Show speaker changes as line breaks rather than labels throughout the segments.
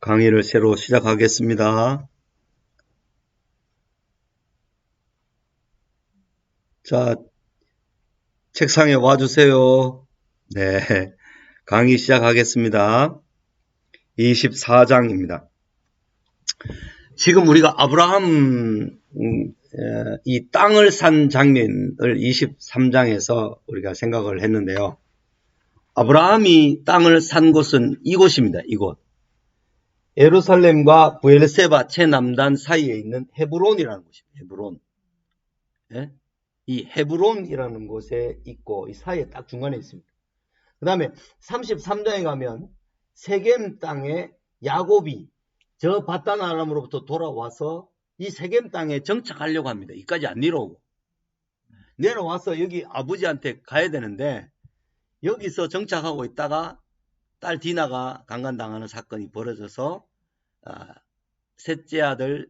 강의를 새로 시작하겠습니다. 자, 책상에 와주세요. 네, 강의 시작하겠습니다. 24장입니다. 지금 우리가 아브라함 이 땅을 산 장면을 23장에서 우리가 생각을 했는데요. 아브라함이 땅을 산 곳은 이곳입니다. 이곳. 예루살렘과 브엘세바 최남단 사이에 있는 헤브론이라는 곳입니다. 헤브론. 예? 이 헤브론이라는 곳에 있고 이 사이에 딱 중간에 있습니다. 그 다음에 33장에 가면 세겜 땅에 야곱이 저 바단 아람으로부터 돌아와서 이 세겜 땅에 정착하려고 합니다. 이까지 안 내려오고 내려와서 여기 아버지한테 가야 되는데 여기서 정착하고 있다가 딸 디나가 강간당하는 사건이 벌어져서 셋째 아들,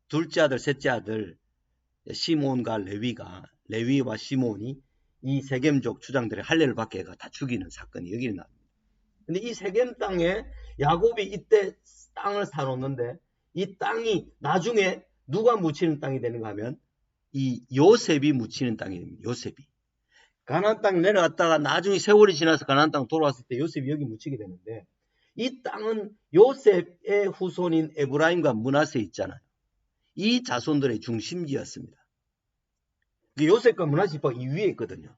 둘째 아들, 셋째 아들 시몬과 레위와 시몬이 이 세겜족 주장들의 할례를 받게 해가 다 죽이는 사건이 여기는 납니다. 근데 이 세겜 땅에 야곱이 이때 땅을 사놓는데 이 땅이 나중에 누가 묻히는 땅이 되는가 하면 이 요셉이 묻히는 땅이 됩니다. 요셉이. 가나안 땅 내려갔다가 나중에 세월이 지나서 가나안 땅 돌아왔을 때 요셉이 여기 묻히게 되는데 이 땅은 요셉의 후손인 에브라임과 므낫세 있잖아요. 이 자손들의 중심지였습니다. 요셉과 므낫세 지파가 이 위에 있거든요.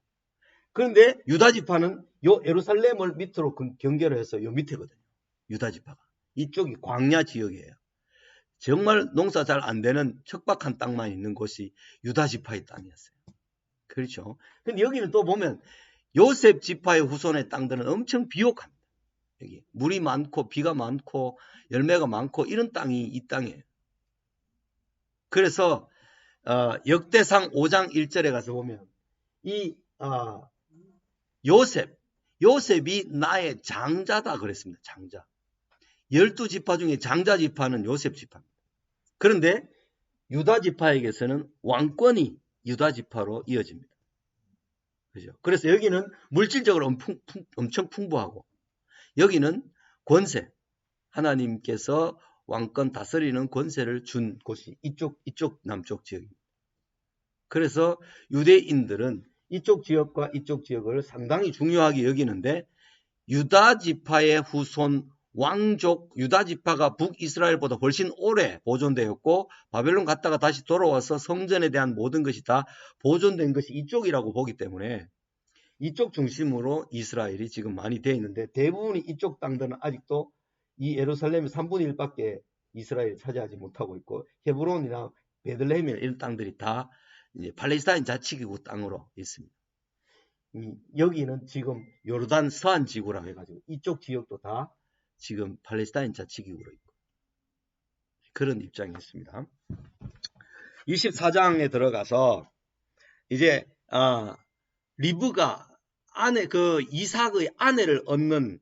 그런데 유다 지파는 요 예루살렘을 밑으로 경계를 해서 요 밑에거든요. 유다 지파가. 이쪽이 광야 지역이에요. 정말 농사 잘 안 되는 척박한 땅만 있는 곳이 유다 지파의 땅이었어요. 그렇죠. 근데 여기는 또 보면 요셉 지파의 후손의 땅들은 엄청 비옥합니다. 여기 물이 많고 비가 많고 열매가 많고 이런 땅이 이 땅이에요. 그래서 역대상 5장 1절에 가서 보면 이 요셉이 나의 장자다 그랬습니다. 장자. 12지파 중에 장자 지파는 요셉 지파입니다. 그런데 유다 지파에게서는 왕권이 유다 지파로 이어집니다. 그죠? 그래서 여기는 물질적으로 엄청 풍부하고 여기는 권세, 하나님께서 왕권 다스리는 권세를 준 곳이 이쪽 남쪽 지역입니다. 그래서 유대인들은 이쪽 지역과 이쪽 지역을 상당히 중요하게 여기는데 유다 지파의 후손 왕족 유다 지파가 북이스라엘보다 훨씬 오래 보존되었고 바벨론 갔다가 다시 돌아와서 성전에 대한 모든 것이 다 보존된 것이 이쪽이라고 보기 때문에 이쪽 중심으로 이스라엘이 지금 많이 되어 있는데 대부분이 이쪽 땅들은 아직도 이 예루살렘의 3분의 1밖에 이스라엘이 차지하지 못하고 있고 헤브론이나 베들레헴이나 이런 땅들이 다 이제 팔레스타인 자치기구 땅으로 있습니다. 여기는 지금 요르단 서안 지구라고 해가지고 이쪽 지역도 다 지금 팔레스타인 자치기구로 있고 그런 입장이 있습니다. 24장에 들어가서 이제 리브가 이삭의 아내를 얻는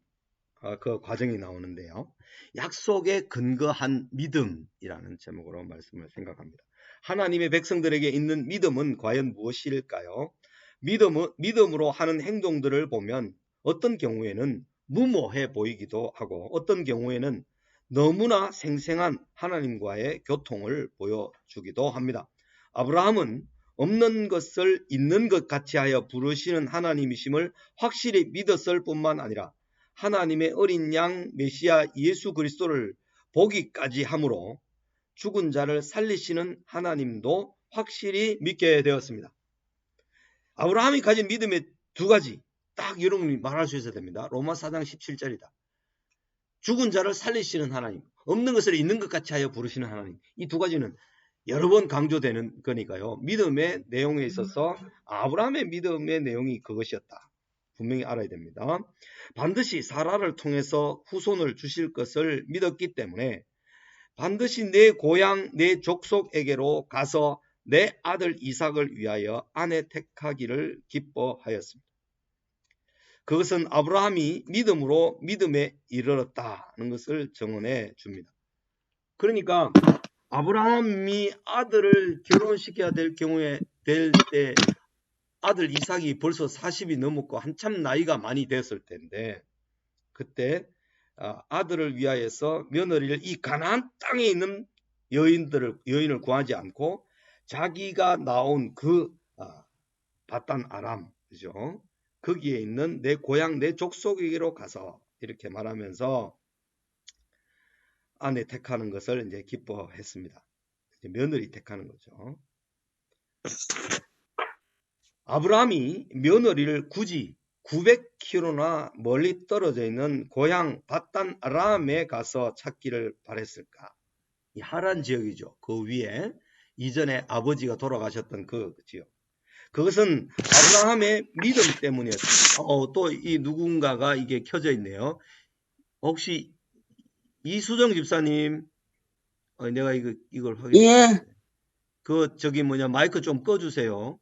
그 과정이 나오는데요. 약속에 근거한 믿음이라는 제목으로 말씀을 생각합니다. 하나님의 백성들에게 있는 믿음은 과연 무엇일까요? 믿음으로 하는 행동들을 보면 어떤 경우에는 무모해 보이기도 하고 어떤 경우에는 너무나 생생한 하나님과의 교통을 보여주기도 합니다. 아브라함은 없는 것을 있는 것 같이 하여 부르시는 하나님이심을 확실히 믿었을 뿐만 아니라 하나님의 어린 양 메시아 예수 그리스도를 보기까지 함으로 죽은 자를 살리시는 하나님도 확실히 믿게 되었습니다. 아브라함이 가진 믿음의 두 가지 딱 여러분이 말할 수 있어야 됩니다. 로마 4장 17절이다. 죽은 자를 살리시는 하나님, 없는 것을 있는 것 같이 하여 부르시는 하나님. 이 두 가지는 여러 번 강조되는 거니까요. 믿음의 내용에 있어서 아브라함의 믿음의 내용이 그것이었다. 분명히 알아야 됩니다. 반드시 사라를 통해서 후손을 주실 것을 믿었기 때문에 반드시 내 고향, 내 족속에게로 가서 내 아들 이삭을 위하여 아내 택하기를 기뻐하였습니다. 그것은 아브라함이 믿음으로 믿음에 이르렀다는 것을 증언해 줍니다. 그러니까 아브라함이 아들을 결혼시켜야 될 경우에 될 때 아들 이삭이 벌써 40이 넘었고 한참 나이가 많이 됐을 텐데 그때 아들을 위하여서 며느리를 이 가나안 땅에 있는 여인을 구하지 않고 자기가 나온 그 바단 아람, 그죠? 거기에 있는 내 고향 내 족속에게로 가서 이렇게 말하면서 아내 택하는 것을 이제 기뻐했습니다. 이제 며느리 택하는 거죠. 아브라함이 며느리를 굳이 900km나 멀리 떨어져 있는 고향 바단 아람에 가서 찾기를 바랬을까? 이 하란 지역이죠. 그 위에 이전에 아버지가 돌아가셨던 그 지역. 그것은 아브라함의 믿음 때문이었습니다. 또 이 누군가가 이게 켜져 있네요. 혹시 이수정 집사님, 내가 이걸 확인해.
예.
마이크 좀 꺼주세요.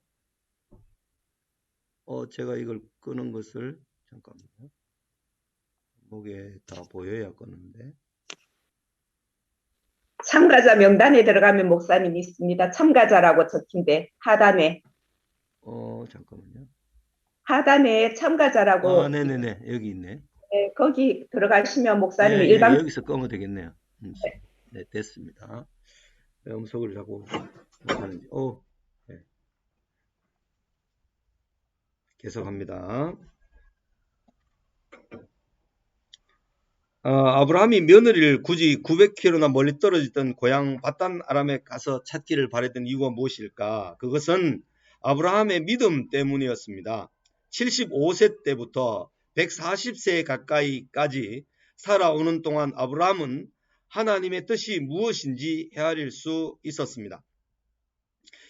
제가 이걸 끄는 것을 잠깐만요. 목에 다 보여야 끄는데.
참가자 명단에 들어가면 목사님이 있습니다. 참가자라고 적힌데 하단에.
잠깐만요.
하단에 참가자라고.
네네네. 여기 있네.
네, 거기 들어가시면 목사님이
네,
일반.
여기서 끄면 되겠네요. 네, 됐습니다. 음속을 자꾸 하는지. 네. 계속합니다. 아브라함이 며느리를 굳이 900km나 멀리 떨어졌던 고향 바단 아람에 가서 찾기를 바랬던 이유가 무엇일까? 그것은 아브라함의 믿음 때문이었습니다. 75세 때부터 140세 가까이까지 살아오는 동안 아브라함은 하나님의 뜻이 무엇인지 헤아릴 수 있었습니다.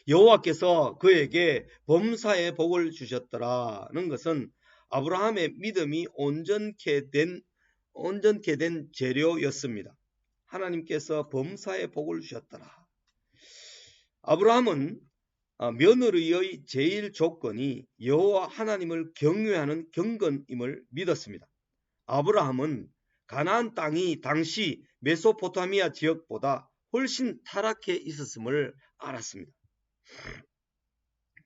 여호와께서 그에게 범사의 복을 주셨더라는 것은 아브라함의 믿음이 온전케 된 재료였습니다. 하나님께서 범사의 복을 주셨더라. 아브라함은 며느리의 제일 조건이 여호와 하나님을 경외하는 경건임을 믿었습니다. 아브라함은 가나안 땅이 당시 메소포타미아 지역보다 훨씬 타락해 있었음을 알았습니다.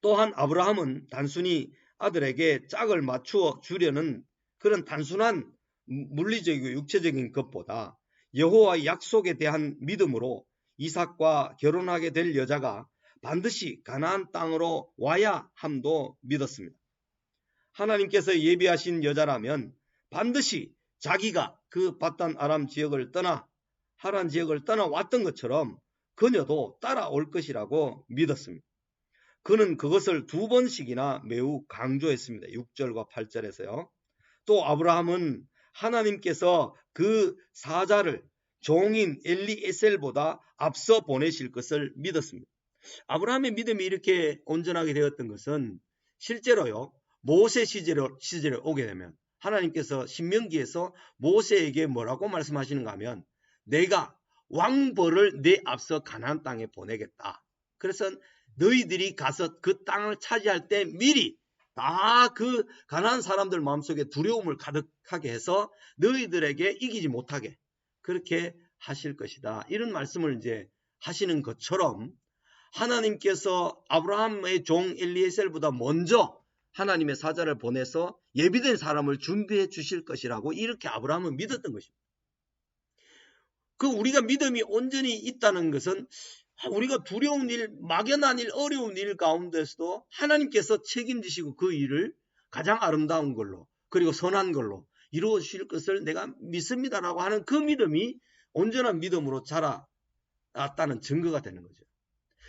또한 아브라함은 단순히 아들에게 짝을 맞추어 주려는 그런 단순한 물리적이고 육체적인 것보다 여호와의 약속에 대한 믿음으로 이삭과 결혼하게 될 여자가 반드시 가나안 땅으로 와야 함도 믿었습니다. 하나님께서 예비하신 여자라면 반드시 자기가 그 바단 아람 지역을 떠나 하란 지역을 떠나왔던 것처럼 그녀도 따라올 것이라고 믿었습니다. 그는 그것을 2번씩이나 매우 강조했습니다. 6절과 8절에서요. 또 아브라함은 하나님께서 그 사자를 종인 엘리에셀보다 앞서 보내실 것을 믿었습니다. 아브라함의 믿음이 이렇게 온전하게 되었던 것은 실제로요. 모세 시절에 오게 되면 하나님께서 신명기에서 모세에게 뭐라고 말씀하시는가 하면 내가 왕벌을 내 앞서 가나안 땅에 보내겠다. 그래서 너희들이 가서 그 땅을 차지할 때 미리 다 그 가나안 사람들 마음속에 두려움을 가득하게 해서 너희들에게 이기지 못하게 그렇게 하실 것이다. 이런 말씀을 이제 하시는 것처럼 하나님께서 아브라함의 종 엘리에셀보다 먼저 하나님의 사자를 보내서 예비된 사람을 준비해 주실 것이라고 이렇게 아브라함은 믿었던 것입니다. 우리가 믿음이 온전히 있다는 것은 우리가 두려운 일, 막연한 일, 어려운 일 가운데서도 하나님께서 책임지시고 그 일을 가장 아름다운 걸로 그리고 선한 걸로 이루어 주실 것을 내가 믿습니다라고 하는 그 믿음이 온전한 믿음으로 자라났다는 증거가 되는 거죠.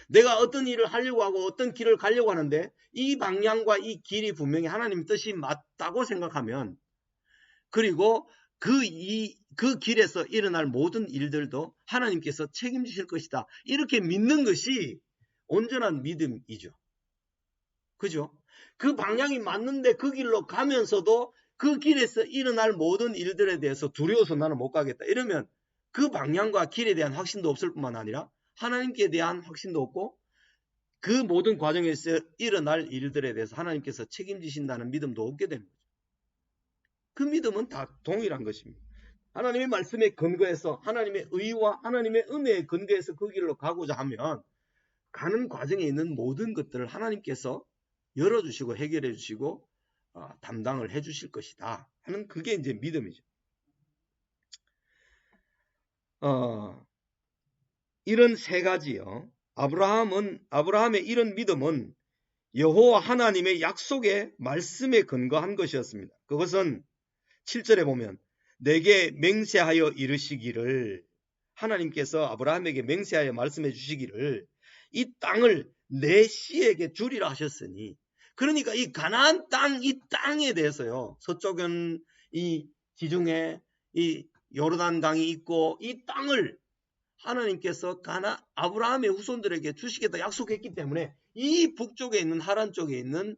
내가 어떤 일을 하려고 하고 어떤 길을 가려고 하는데 이 방향과 이 길이 분명히 하나님 뜻이 맞다고 생각하면 그리고 그 길에서 일어날 모든 일들도 하나님께서 책임지실 것이다. 이렇게 믿는 것이 온전한 믿음이죠. 그죠? 그 방향이 맞는데 그 길로 가면서도 그 길에서 일어날 모든 일들에 대해서 두려워서 나는 못 가겠다. 이러면 그 방향과 길에 대한 확신도 없을 뿐만 아니라 하나님께 대한 확신도 없고 그 모든 과정에서 일어날 일들에 대해서 하나님께서 책임지신다는 믿음도 없게 됩니다. 그 믿음은 다 동일한 것입니다. 하나님의 말씀에 근거해서 하나님의 의와 하나님의 은혜에 근거해서 그 길로 가고자 하면 가는 과정에 있는 모든 것들을 하나님께서 열어주시고 해결해 주시고 담당을 해 주실 것이다 하는 그게 이제 믿음이죠. 이런 세 가지요. 아브라함의 이런 믿음은 여호와 하나님의 약속의 말씀에 근거한 것이었습니다. 그것은 7절에 보면 내게 맹세하여 이르시기를, 하나님께서 아브라함에게 맹세하여 말씀해 주시기를 이 땅을 내 씨에게 주리라 하셨으니, 그러니까 이 가나안 땅, 이 땅에 대해서요, 서쪽은 이 지중해 이 요르단 강이 있고 이 땅을 하나님께서 아브라함의 후손들에게 주시겠다 약속했기 때문에 이 북쪽에 있는 하란 쪽에 있는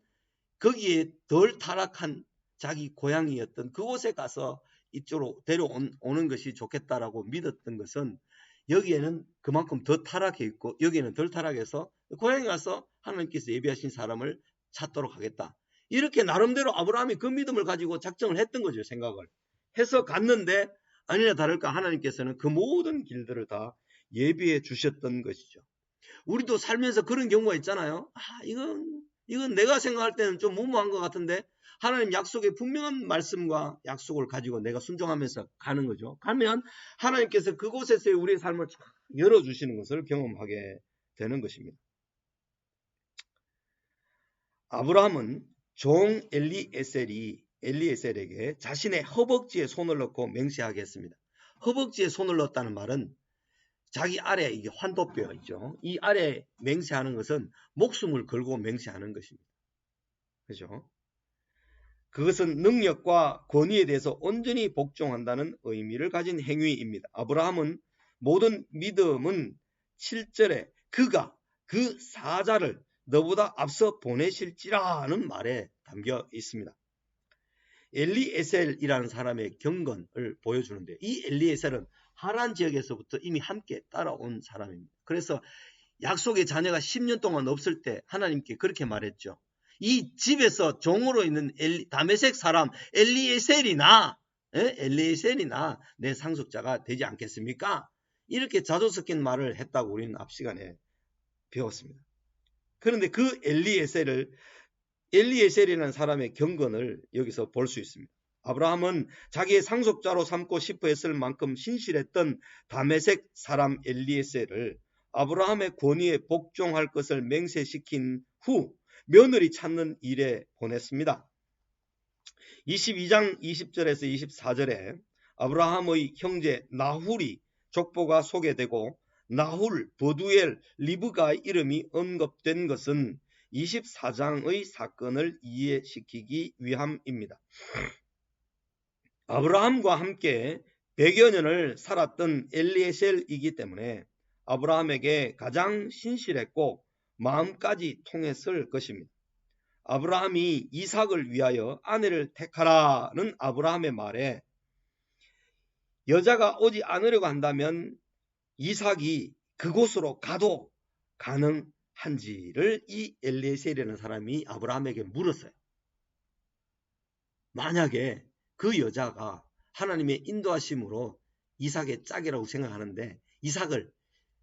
거기에 덜 타락한 자기 고향이었던 그곳에 가서 이쪽으로 데려오는 것이 좋겠다라고 믿었던 것은, 여기에는 그만큼 더 타락해 있고 여기에는 덜 타락해서 고향에 가서 하나님께서 예비하신 사람을 찾도록 하겠다, 이렇게 나름대로 아브라함이 그 믿음을 가지고 작정을 했던 거죠. 생각을 해서 갔는데 아니나 다를까 하나님께서는 그 모든 길들을 다 예비해 주셨던 것이죠. 우리도 살면서 그런 경우가 있잖아요. 이건 내가 생각할 때는 좀 무모한 것 같은데 하나님 약속의 분명한 말씀과 약속을 가지고 내가 순종하면서 가는 거죠. 가면 하나님께서 그곳에서의 우리의 삶을 열어주시는 것을 경험하게 되는 것입니다. 아브라함은 종 엘리에셀에게 자신의 허벅지에 손을 넣고 맹세하게 했습니다. 허벅지에 손을 넣었다는 말은 자기 아래 이게 환도뼈 있죠. 이 아래 맹세하는 것은 목숨을 걸고 맹세하는 것입니다. 그죠? 그것은 능력과 권위에 대해서 온전히 복종한다는 의미를 가진 행위입니다. 아브라함은 모든 믿음은 7절에 그가 그 사자를 너보다 앞서 보내실지라는 말에 담겨 있습니다. 엘리에셀이라는 사람의 경건을 보여주는데, 이 엘리에셀은 하란 지역에서부터 이미 함께 따라온 사람입니다. 그래서 약속의 자녀가 10년 동안 없을 때 하나님께 그렇게 말했죠. 이 집에서 종으로 있는 다메섹 사람 엘리에셀이나 내 상속자가 되지 않겠습니까? 이렇게 자조 섞인 말을 했다고 우리는 앞 시간에 배웠습니다. 그런데 그 엘리에셀이라는 사람의 경건을 여기서 볼 수 있습니다. 아브라함은 자기의 상속자로 삼고 싶어 했을 만큼 신실했던 다메섹 사람 엘리에셀을 아브라함의 권위에 복종할 것을 맹세시킨 후 며느리 찾는 일에 보냈습니다. 22장 20절에서 24절에 아브라함의 형제 나훌이 족보가 소개되고 나훌, 버두엘, 리브가의 이름이 언급된 것은 24장의 사건을 이해시키기 위함입니다. 아브라함과 함께 100여 년을 살았던 엘리에셀이기 때문에 아브라함에게 가장 신실했고 마음까지 통했을 것입니다. 아브라함이 이삭을 위하여 아내를 택하라는 아브라함의 말에 여자가 오지 않으려고 한다면 이삭이 그곳으로 가도 가능한지를 이 엘리에셀이라는 사람이 아브라함에게 물었어요. 만약에 그 여자가 하나님의 인도하심으로 이삭의 짝이라고 생각하는데 이삭을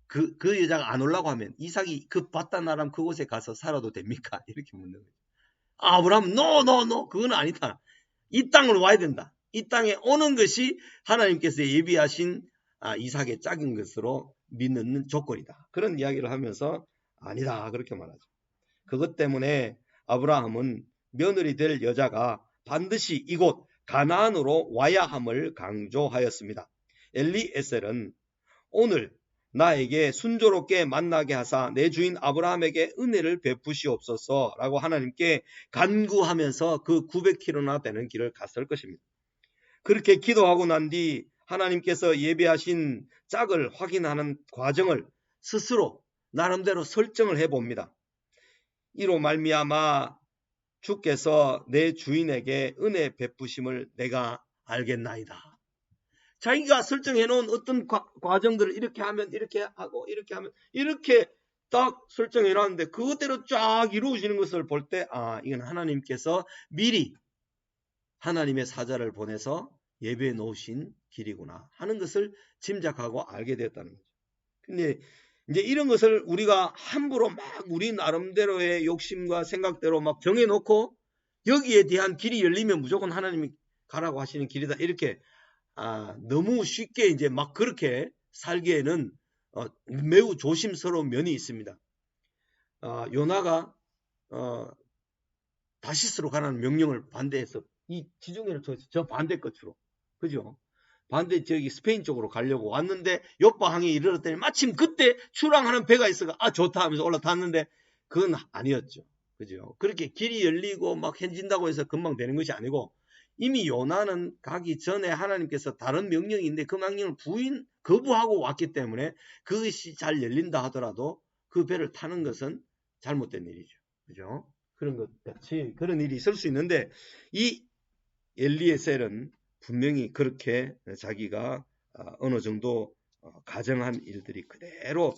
그 여자가 안 오려고 하면 이삭이 그 바단 아람 그곳에 가서 살아도 됩니까? 이렇게 묻는 거예요. 아브라함 no 그건 아니다. 이 땅으로 와야 된다. 이 땅에 오는 것이 하나님께서 예비하신 이삭의 짝인 것으로 믿는 조건이다. 그런 이야기를 하면서 아니다 그렇게 말하죠. 그것 때문에 아브라함은 며느리 될 여자가 반드시 이곳 가나안으로 와야 함을 강조하였습니다. 엘리에셀은 오늘 나에게 순조롭게 만나게 하사 내 주인 아브라함에게 은혜를 베푸시옵소서 라고 하나님께 간구하면서 그 900km나 되는 길을 갔을 것입니다. 그렇게 기도하고 난 뒤 하나님께서 예비하신 짝을 확인하는 과정을 스스로 나름대로 설정을 해봅니다. 이로 말미암아 주께서 내 주인에게 은혜 베푸심을 내가 알겠나이다. 자기가 설정해놓은 어떤 과정들을 이렇게 하면 이렇게 하고 이렇게 하면 이렇게 딱 설정해놨는데 그것대로 쫙 이루어지는 것을 볼 때 이건 하나님께서 미리 하나님의 사자를 보내서 예배해 놓으신 길이구나 하는 것을 짐작하고 알게 되었다는 거죠. 근데 이제 이런 것을 우리가 함부로 막 우리 나름대로의 욕심과 생각대로 막 정해놓고 여기에 대한 길이 열리면 무조건 하나님이 가라고 하시는 길이다 이렇게 너무 쉽게 이제 막 그렇게 살기에는 매우 조심스러운 면이 있습니다. 요나가 다시스로 가라는 명령을 반대해서 이 지중해를 통해서 저 반대 끝으로, 그죠? 반대 저기 스페인 쪽으로 가려고 왔는데 요파항에 이르렀더니 마침 그때 출항하는 배가 있어가 좋다 하면서 올라탔는데 그건 아니었죠. 그죠? 그렇게 길이 열리고 막 현진다고 해서 금방 되는 것이 아니고 이미 요나는 가기 전에 하나님께서 다른 명령이 있는데 그 명령을 거부하고 왔기 때문에 그것이 잘 열린다 하더라도 그 배를 타는 것은 잘못된 일이죠. 그죠? 그런 것 같이 그런 일이 있을 수 있는데 이 엘리에셀은 분명히 그렇게 자기가 어느 정도 가정한 일들이 그대로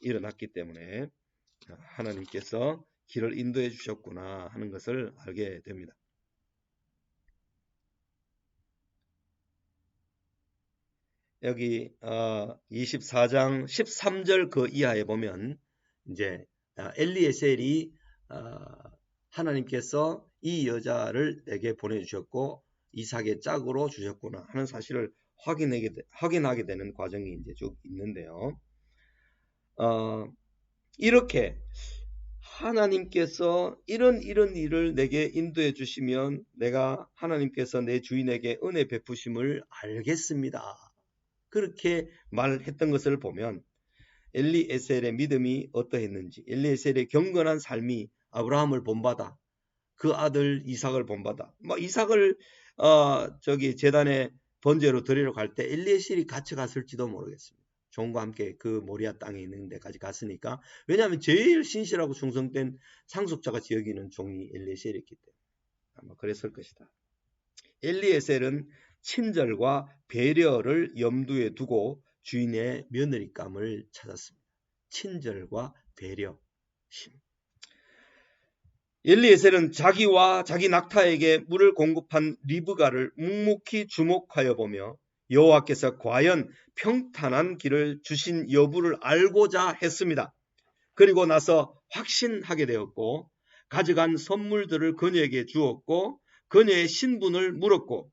일어났기 때문에 하나님께서 길을 인도해 주셨구나 하는 것을 알게 됩니다. 여기 24장 13절 그 이하에 보면 이제 엘리에셀이 하나님께서 이 여자를 내게 보내주셨고 이삭의 짝으로 주셨구나 하는 사실을 확인하게 되는 과정이 이제 쭉 있는데요. 이렇게 하나님께서 이런 일을 내게 인도해 주시면 내가 하나님께서 내 주인에게 은혜 베푸심을 알겠습니다. 그렇게 말했던 것을 보면 엘리에셀의 믿음이 어떠했는지, 엘리에셀의 경건한 삶이 아브라함을 본받아 그 아들 이삭을 본받아 이삭을 제단에 번제로 드리러 갈 때 엘리에셀이 같이 갔을지도 모르겠습니다. 종과 함께 그 모리아 땅에 있는 데까지 갔으니까. 왜냐하면 제일 신실하고 충성된 상속자같이 여기는 종이 엘리에셀이었기 때문에 아마 그랬을 것이다. 엘리에셀은 친절과 배려를 염두에 두고 주인의 며느리감을 찾았습니다. 친절과 배려심. 엘리에셀은 자기와 자기 낙타에게 물을 공급한 리브가를 묵묵히 주목하여 보며 여호와께서 과연 평탄한 길을 주신 여부를 알고자 했습니다. 그리고 나서 확신하게 되었고 가져간 선물들을 그녀에게 주었고 그녀의 신분을 물었고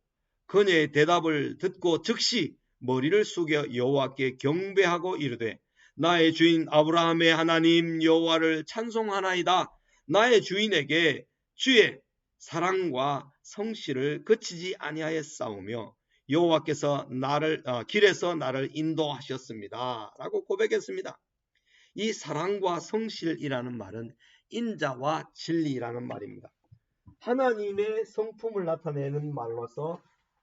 그녀의 대답을 듣고 즉시 머리를 숙여 여호와께 경배하고 이르되 나의 주인 아브라함의 하나님 여호와를 찬송하나이다. 나의 주인에게 주의 사랑과 성실을 그치지 아니하였사오며 여호와께서 길에서 나를 인도하셨습니다. 라고 고백했습니다. 이 사랑과 성실이라는 말은 인자와 진리라는 말입니다. 하나님의 성품을 나타내는 말로서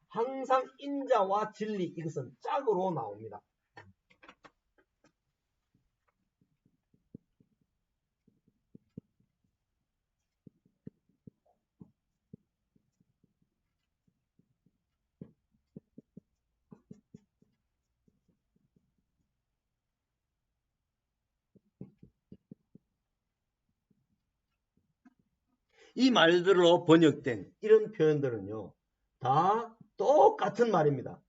항상 인자와 진리 이것은 짝으로 나옵니다. 이 말들로 번역된 이런 표현들은요, 다 똑같은 말입니다.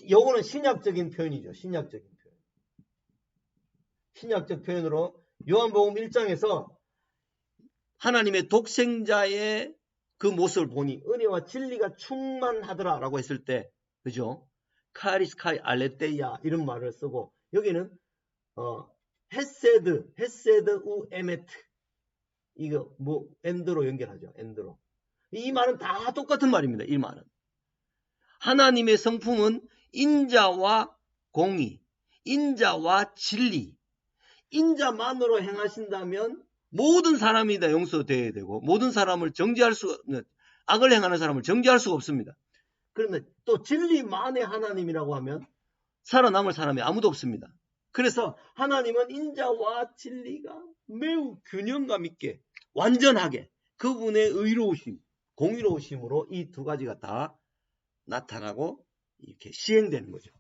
요거는 신약적인 표현이죠. 신약적인 표현. 신약적 표현으로 요한복음 1장에서 하나님의 독생자의 그 모습을 보니 은혜와 진리가 충만하더라 라고 했을 때, 그죠? 카리스카이 알레테이아 이런 말을 쓰고 여기는 헤세드 우 에메트 이거 엔드로 연결하죠. 엔드로. 이 말은 다 똑같은 말입니다. 이 말은. 하나님의 성품은 인자와 공의, 인자와 진리, 인자만으로 행하신다면 모든 사람이 다 용서되어야 되고 모든 사람을 악을 행하는 사람을 정죄할 수가 없습니다. 그런데 또 진리만의 하나님이라고 하면 살아남을 사람이 아무도 없습니다. 그래서 하나님은 인자와 진리가 매우 균형감 있게 완전하게 그분의 의로우심, 공의로우심으로 이 두 가지가 다 나타나고 이렇게 시행되는 거죠.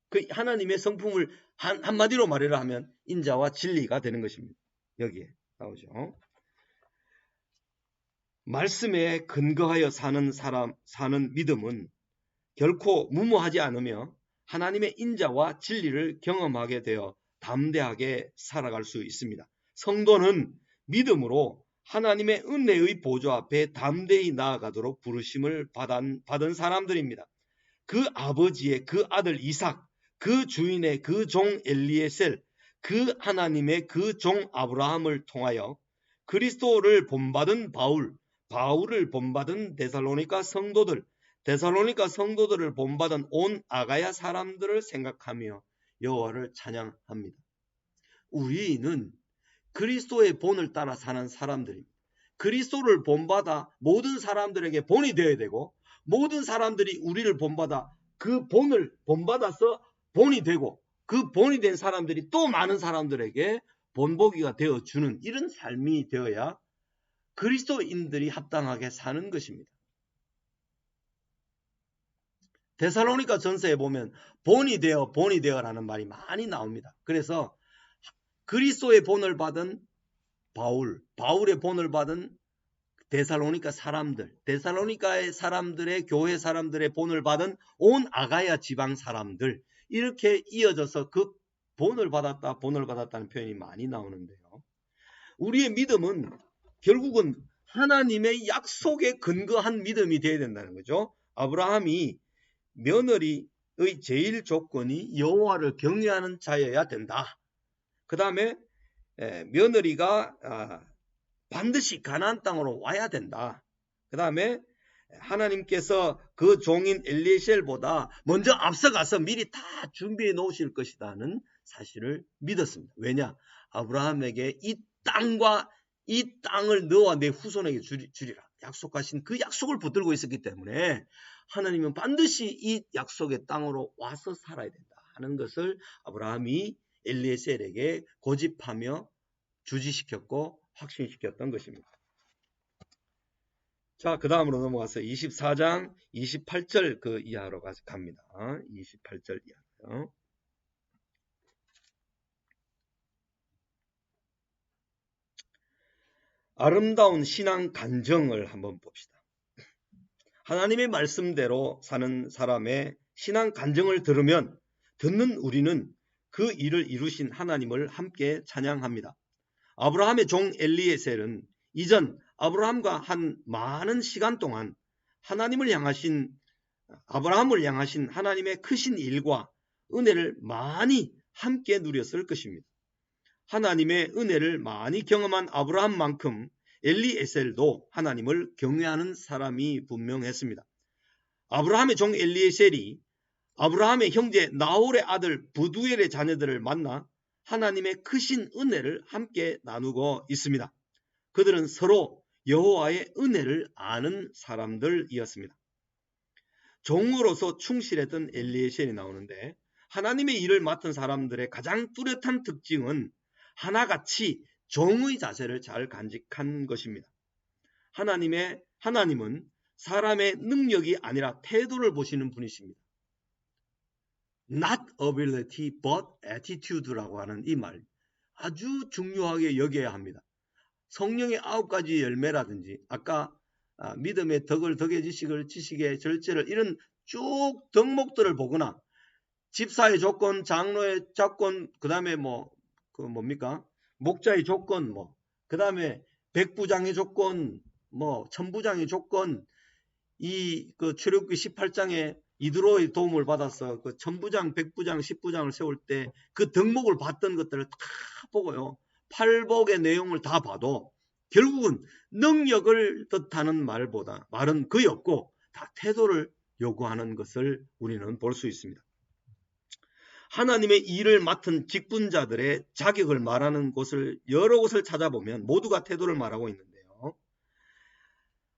그 하나님의 성품을 한마디로 말하려 하면 인자와 진리가 되는 것입니다. 여기에 나오죠. 말씀에 근거하여 사는 믿음은 결코 무모하지 않으며 하나님의 인자와 진리를 경험하게 되어 담대하게 살아갈 수 있습니다. 성도는 믿음으로 하나님의 은혜의 보좌 앞에 담대히 나아가도록 부르심을 받은 사람들입니다. 그 아버지의 그 아들 이삭, 그 주인의 그 종 엘리에셀, 그 하나님의 그 종 아브라함을 통하여 그리스도를 본받은 바울을 본받은 데살로니가 성도들을 본받은 온 아가야 사람들을 생각하며 여호와를 찬양합니다. 우리는 그리스도의 본을 따라 사는 사람들입니다. 그리스도를 본받아 모든 사람들에게 본이 되어야 되고, 모든 사람들이 우리를 본받아 그 본을 본받아서 본이 되고, 그 본이 된 사람들이 또 많은 사람들에게 본보기가 되어주는 이런 삶이 되어야 그리스도인들이 합당하게 사는 것입니다. 데살로니가 전서에 보면 본이 되어라는 말이 많이 나옵니다. 그래서 그리스도의 본을 받은 바울의 본을 받은 데살로니가 사람들, 데살로니가의 사람들의 교회 사람들의 본을 받은 온 아가야 지방 사람들, 이렇게 이어져서 그 본을 받았다는 표현이 많이 나오는데요. 우리의 믿음은 결국은 하나님의 약속에 근거한 믿음이 되어야 된다는 거죠. 아브라함이 며느리의 제일 조건이 여호와를 경외하는 자여야 된다. 그 다음에 며느리가 반드시 가나안 땅으로 와야 된다. 그 다음에 하나님께서 그 종인 엘리에셀보다 먼저 앞서가서 미리 다 준비해 놓으실 것이라는 사실을 믿었습니다. 왜냐? 아브라함에게 이 땅을 너와 내 후손에게 주리라 약속하신 그 약속을 붙들고 있었기 때문에 하나님은 반드시 이 약속의 땅으로 와서 살아야 된다 하는 것을 아브라함이 엘리에셀에게 고집하며 주지시켰고 확신시켰던 것입니다. 자, 그 다음으로 넘어가서 24장 28절 그 이하로 갑니다. 28절 이하로. 아름다운 신앙 간정을 한번 봅시다. 하나님의 말씀대로 사는 사람의 신앙 간정을 들으면 듣는 우리는 그 일을 이루신 하나님을 함께 찬양합니다. 아브라함의 종 엘리에셀은 이전 아브라함과 한 많은 시간 동안 아브라함을 향하신 하나님의 크신 일과 은혜를 많이 함께 누렸을 것입니다. 하나님의 은혜를 많이 경험한 아브라함만큼 엘리에셀도 하나님을 경외하는 사람이 분명했습니다. 아브라함의 종 엘리에셀이 아브라함의 형제 나홀의 아들 부두엘의 자녀들을 만나 하나님의 크신 은혜를 함께 나누고 있습니다. 그들은 서로 여호와의 은혜를 아는 사람들이었습니다. 종으로서 충실했던 엘리에셀이 나오는데 하나님의 일을 맡은 사람들의 가장 뚜렷한 특징은 하나같이 종의 자세를 잘 간직한 것입니다. 하나님은 사람의 능력이 아니라 태도를 보시는 분이십니다. Not ability but attitude라고 하는 이 말 아주 중요하게 여겨야 합니다. 성령의 9가지 열매라든지 아까 믿음의 덕의 지식의 절제를 이런 쭉 덕목들을 보거나 집사의 조건, 장로의 조건, 그 다음에 목자의 조건, 그 다음에 백부장의 조건, 천부장의 조건, 그 출애굽기 18장에 이드로의 도움을 받아서 그 천부장, 백부장, 십부장을 세울 때 그 덕목을 봤던 것들을 다 보고요. 팔복의 내용을 다 봐도 결국은 능력을 뜻하는 말은 거의 없고 다 태도를 요구하는 것을 우리는 볼 수 있습니다. 하나님의 일을 맡은 직분자들의 자격을 말하는 여러 곳을 찾아보면 모두가 태도를 말하고 있는데요.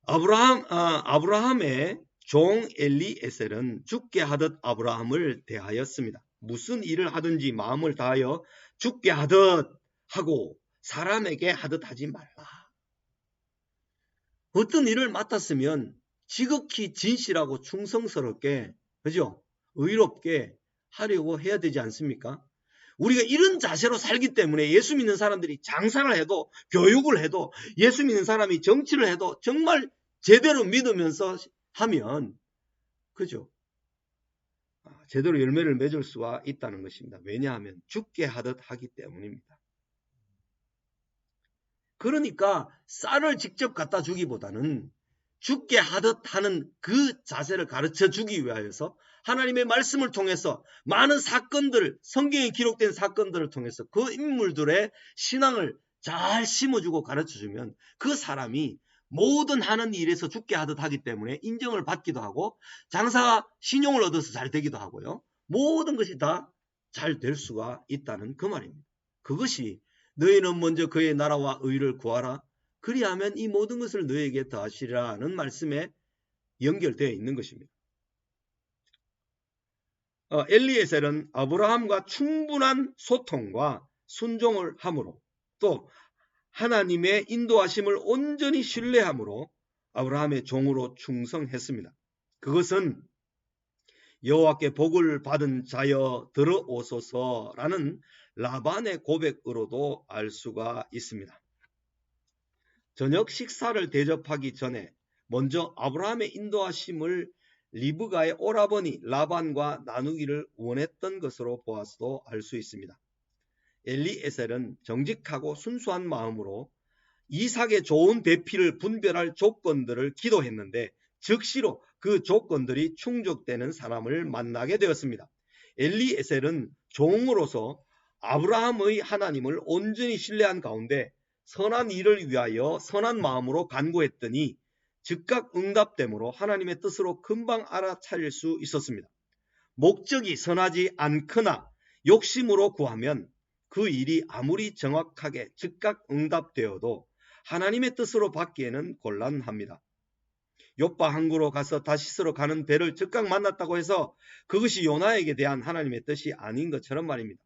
아브라함의 종 엘리에셀은 죽게 하듯 아브라함을 대하였습니다. 무슨 일을 하든지 마음을 다하여 죽게 하듯 하고 사람에게 하듯 하지 말라. 어떤 일을 맡았으면 지극히 진실하고 충성스럽게, 그죠? 의롭게 하려고 해야 되지 않습니까? 우리가 이런 자세로 살기 때문에 예수 믿는 사람들이 장사를 해도 교육을 해도 예수 믿는 사람이 정치를 해도 정말 제대로 믿으면서 하면 그죠? 제대로 열매를 맺을 수가 있다는 것입니다. 왜냐하면 죽게 하듯 하기 때문입니다. 그러니까 쌀을 직접 갖다 주기보다는 죽게 하듯 하는 그 자세를 가르쳐 주기 위하여서 하나님의 말씀을 통해서 많은 사건들, 성경에 기록된 사건들을 통해서 그 인물들의 신앙을 잘 심어주고 가르쳐주면 그 사람이 모든 하는 일에서 죽게 하듯 하기 때문에 인정을 받기도 하고 장사가 신용을 얻어서 잘 되기도 하고요. 모든 것이 다 잘 될 수가 있다는 그 말입니다. 그것이 너희는 먼저 그의 나라와 의를 구하라. 그리하면 이 모든 것을 너희에게 더하시리라는 말씀에 연결되어 있는 것입니다. 엘리에셀은 아브라함과 충분한 소통과 순종을 함으로 또 하나님의 인도하심을 온전히 신뢰함으로 아브라함의 종으로 충성했습니다. 그것은 여호와께 복을 받은 자여 들어오소서라는 라반의 고백으로도 알 수가 있습니다. 저녁 식사를 대접하기 전에 먼저 아브라함의 인도하심을 리브가의 오라버니 라반과 나누기를 원했던 것으로 보아서도 알 수 있습니다. 엘리에셀은 정직하고 순수한 마음으로 이삭의 좋은 배필을 분별할 조건들을 기도했는데 즉시로 그 조건들이 충족되는 사람을 만나게 되었습니다. 엘리에셀은 종으로서 아브라함의 하나님을 온전히 신뢰한 가운데 선한 일을 위하여 선한 마음으로 간구했더니 즉각 응답되므로 하나님의 뜻으로 금방 알아차릴 수 있었습니다. 목적이 선하지 않거나 욕심으로 구하면 그 일이 아무리 정확하게 즉각 응답되어도 하나님의 뜻으로 받기에는 곤란합니다. 욥바 항구로 가서 다시스로 가는 배를 즉각 만났다고 해서 그것이 요나에게 대한 하나님의 뜻이 아닌 것처럼 말입니다.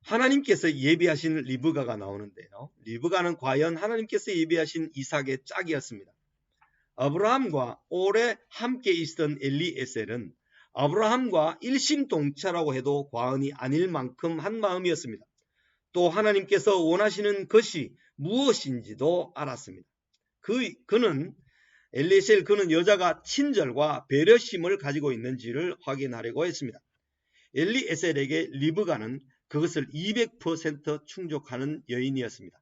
하나님께서 예비하신 리브가가 나오는데요. 리브가는 과연 하나님께서 예비하신 이삭의 짝이었습니다. 아브라함과 오래 함께 있었던 엘리에셀은 아브라함과 일심동체라고 해도 과언이 아닐 만큼 한 마음이었습니다. 또 하나님께서 원하시는 것이 무엇인지도 알았습니다. 그는 여자가 친절과 배려심을 가지고 있는지를 확인하려고 했습니다. 엘리에셀에게 리브가는 그것을 200% 충족하는 여인이었습니다.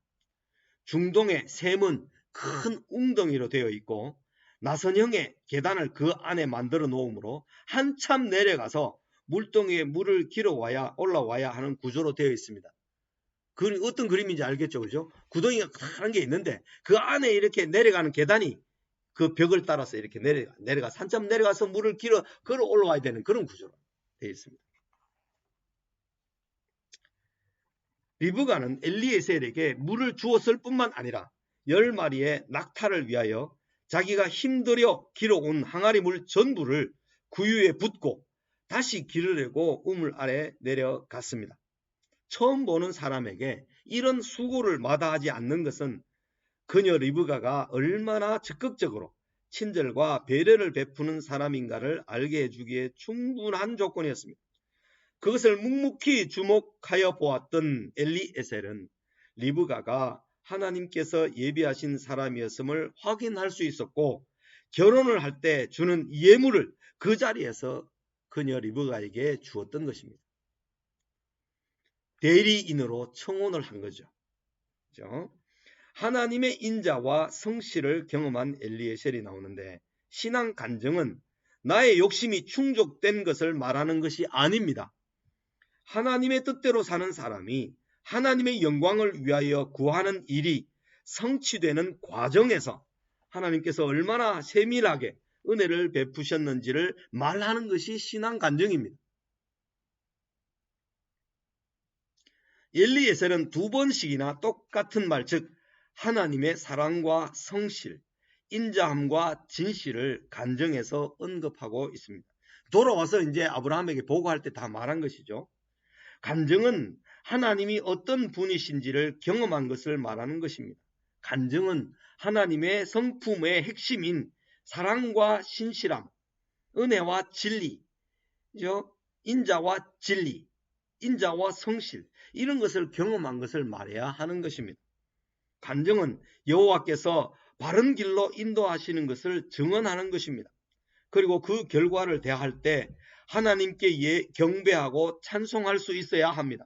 중동의 샘은 큰 웅덩이로 되어 있고 나선형의 계단을 그 안에 만들어 놓으므로 한참 내려가서 물동이에 물을 길어와야 올라와야 하는 구조로 되어 있습니다. 어떤 그림인지 알겠죠, 그죠? 구덩이가 큰 게 있는데 그 안에 이렇게 내려가는 계단이 그 벽을 따라서 이렇게 내려가 산참 내려가서 물을 걸어 올라와야 되는 그런 구조로 되어 있습니다. 리브가는 엘리에셀에게 물을 주었을 뿐만 아니라 10마리의 낙타를 위하여 자기가 힘들여 길어온 항아리 물 전부를 구유에 붓고 다시 기르려고 우물 아래 내려갔습니다. 처음 보는 사람에게 이런 수고를 마다하지 않는 것은 그녀 리브가가 얼마나 적극적으로 친절과 배려를 베푸는 사람인가를 알게 해주기에 충분한 조건이었습니다. 그것을 묵묵히 주목하여 보았던 엘리에셀은 리브가가 하나님께서 예비하신 사람이었음을 확인할 수 있었고 결혼을 할 때 주는 예물을 그 자리에서 그녀 리브가에게 주었던 것입니다. 대리인으로 청혼을 한 거죠. 그렇죠? 하나님의 인자와 성실을 경험한 엘리에셀이 나오는데 신앙 간증은 나의 욕심이 충족된 것을 말하는 것이 아닙니다. 하나님의 뜻대로 사는 사람이 하나님의 영광을 위하여 구하는 일이 성취되는 과정에서 하나님께서 얼마나 세밀하게 은혜를 베푸셨는지를 말하는 것이 신앙 간증입니다. 엘리에셀은 2번씩이나 똑같은 말, 즉 하나님의 사랑과 성실, 인자함과 진실을 간증해서 언급하고 있습니다. 돌아와서 이제 아브라함에게 보고할 때 다 말한 것이죠. 간증은 하나님이 어떤 분이신지를 경험한 것을 말하는 것입니다. 간증은 하나님의 성품의 핵심인 사랑과 신실함, 은혜와 진리, 인자와 진리, 인자와 성실, 이런 것을 경험한 것을 말해야 하는 것입니다. 간증은 여호와께서 바른 길로 인도하시는 것을 증언하는 것입니다. 그리고 그 결과를 대할 때 하나님께 경배하고 찬송할 수 있어야 합니다.